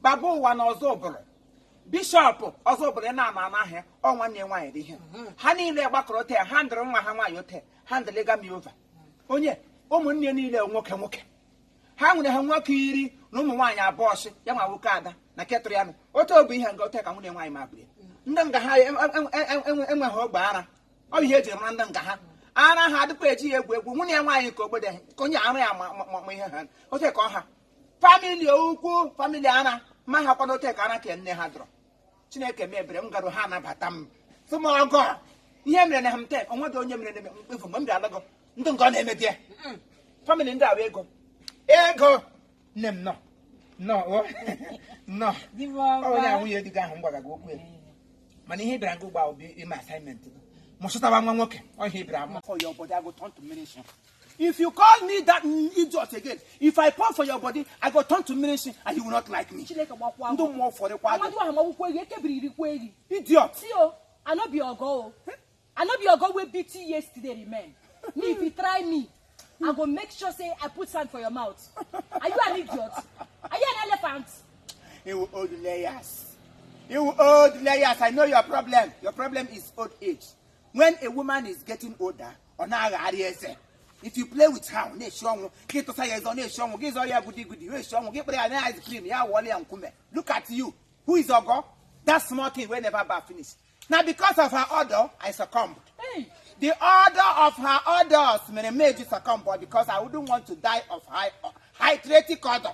Babu one Ozobro. Bishop Ozobro na ahịa ọnwa nne nwanyị dị ihe. Ha niile gbakọrọ taa handle nwa ha nwanyị ote handle gami over. Onye ụmụnne niile nwoke nwoke. Ha nwere ha nwoke iri na ụmụ nwaanyị abụọ shi ya nwa nwoke ada na ketriano. Otu obu ihe nga ote ka nwunye nwaanyị mabiri. Ndị nga ha enweghị ogbe ara. Ọ ihe eji mara ndị nga ha. Ara ha dịkwa eji egwu egwu nwunye nwaanyị ka ogbede ka onye arụ ya ma ihe ha. Ote ka ọha. Family ukwu family ara ma ha kwado ote ka ara ka nne ha dọrọ. Chineke mebere m garo ha nabata m. Sụmọgọ ihe mere na ha mte onwe dị onye mere na mkpefu mgbe m bịa alago ndị nke ọ na-eme dị family ndị awa ego nne m nọ onye nwunye dị gị ahụ m gwara gị okwu ya mana ihe bịara gị ụgba obi ime assignment mụsụtawa nwa nwoke ọhịa bịara m for your body I go turn to ministry. If you call me that idiot again, if I pour for your body, I go turn to ministry and you will not like me. Don't more for the idiot. See, I not be your goal. I not be your goal. We beat you yesterday, remain. Me, if you try me, I go make sure say I put sand for your mouth. Are you an idiot? Are you an elephant? You old layers. You old layers. I know your problem. Your problem is old age. When a woman is getting older, if you play with her, look at you. Who is Ogo? That small thing will never be finished. Now, because of her order, I succumbed. Hey. The order of her orders made you succumb, but because I wouldn't want to die of hydratic order.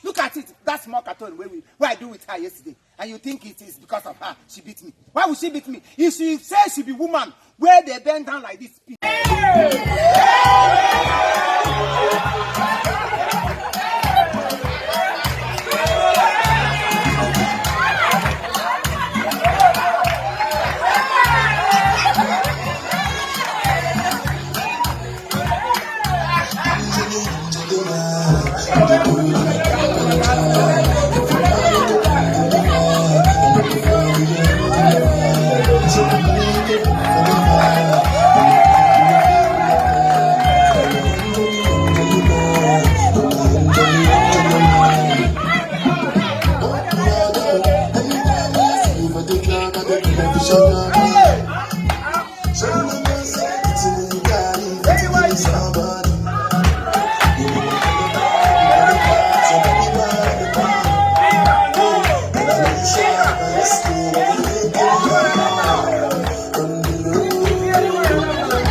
Look at it. That small carton where I do with her yesterday. And you think it is because of her. She beat me. Why would she beat me? If she says she be woman, where they bend down like this.